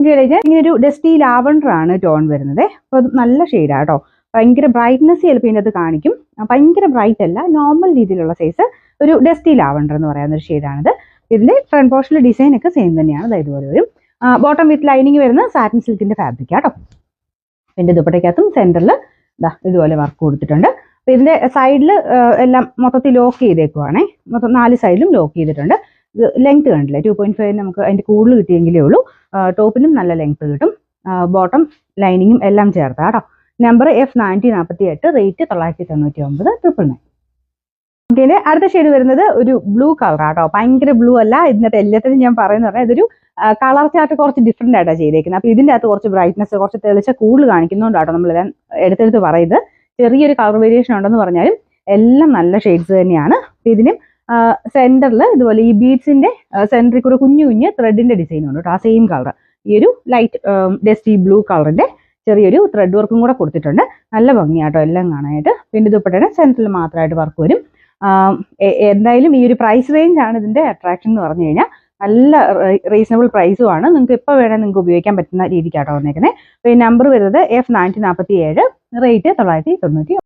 ഇങ്ങനെ ഒരു dusty lavender ആണ് ടോൺ വരുന്നത്. അപ്പോൾ അത് നല്ല ഷെയ്ഡാണ് കേട്ടോ. ഭയങ്കര ബ്രൈറ്റ്നെസ് ചിലപ്പോൾ ഇതിനകത്ത് കാണിക്കും. ഭയങ്കര ബ്രൈറ്റ് അല്ല, നോർമൽ രീതിയിലുള്ള സൈസ് ഒരു ഡസ്റ്റി ലാവണ്ടർ എന്ന് പറയുന്ന ഒരു ഷെയ്ഡാണിത്. ഇതിന്റെ ഫ്രണ്ട് പോർഷനിലെ ഡിസൈൻ ഒക്കെ സെയിം തന്നെയാണ്. അതായത് ഇതുപോലെ വരും. ബോട്ടം വിത്ത് ലൈനിങ് വരുന്ന സാറ്റിൻ സിൽക്കിന്റെ ഫാബ്രിക് ആട്ടോ. ഇതിന്റെ ദുപ്പട്ടയ്ക്കകത്തും സെന്ററിൽ ഇതുപോലെ വർക്ക് കൊടുത്തിട്ടുണ്ട്. അപ്പൊ ഇതിന്റെ സൈഡിൽ എല്ലാം മൊത്തത്തിൽ ലോക്ക് ചെയ്തേക്കുവാണേ. മൊത്തം 4 സൈഡിലും ലോക്ക് ചെയ്തിട്ടുണ്ട്. ഇത് ലെങ്ത് കണ്ടില്ലേ, 2.5 നമുക്ക് അതിന്റെ കൂടുതൽ കിട്ടിയെങ്കിലേ ഉള്ളൂ. ടോപ്പിനും നല്ല ലെങ്ത് കിട്ടും. ബോട്ടം ലൈനിങ്ങും എല്ലാം ചേർത്താ കേട്ടോ. Number F9048, rate 999, 999. ഇതിന്റെ അടുത്ത ഷെയ്ഡ് വരുന്നത് ഒരു ബ്ലൂ കളർ ആട്ടോ. ഭയങ്കര ബ്ലൂ അല്ല, ഇതിനകത്ത് എല്ലാത്തിനും ഞാൻ പറയുന്നത് പറഞ്ഞാൽ ഇതൊരു കളർ ചാർട്ട് കുറച്ച് ഡിഫറെന്റ് ആയിട്ടാണ് ചെയ്തേക്കുന്നത്. അപ്പൊ ഇതിന്റെ അകത്ത് കുറച്ച് ബ്രൈറ്റ്നസ്, കുറച്ച് തെളിച്ച കൂടുതൽ കാണിക്കുന്നതുകൊണ്ടാട്ടോ നമ്മളെല്ലാം എടുത്തെടുത്ത് പറയുന്നത്. ചെറിയൊരു കളർ വേരിയേഷൻ ഉണ്ടെന്ന് പറഞ്ഞാലും എല്ലാം നല്ല ഷെയ്ഡ്സ് തന്നെയാണ്. ഇതിനും സെന്ററിൽ ഇതുപോലെ ഈ ബീഡ്സിന്റെ സെന്ററിൽ കൂടെ കുഞ്ഞു കുഞ്ഞ് ത്രെഡിന്റെ ഡിസൈൻ ഉണ്ട് കേട്ടോ. ആ സെയിം കളർ, ഈ ഒരു ലൈറ്റ് ഡസ്റ്റി ബ്ലൂ കളറിന്റെ ചെറിയൊരു ത്രെഡ് വർക്കും കൂടെ കൊടുത്തിട്ടുണ്ട്. നല്ല ഭംഗിയാട്ടോ എല്ലാം കാണാനായിട്ട്. പിന്നെ ദുപ്പട്ടയുടെ സെന്ററിൽ മാത്രമായിട്ട് വർക്ക് വരും. എന്തായാലും ഈ ഒരു പ്രൈസ് റേഞ്ച് ആണ് ഇതിന്റെ അട്രാക്ഷൻ എന്ന് പറഞ്ഞു കഴിഞ്ഞാൽ. നല്ല റീസണബിൾ പ്രൈസുമാണ്. നിങ്ങൾക്ക് എപ്പോൾ വേണമെങ്കിൽ നിങ്ങൾക്ക് ഉപയോഗിക്കാൻ പറ്റുന്ന രീതിക്കാട്ടോ വന്നേക്കുന്നത്. അപ്പോൾ ഈ നമ്പർ വരുന്നത് F9047, റേറ്റ് 999.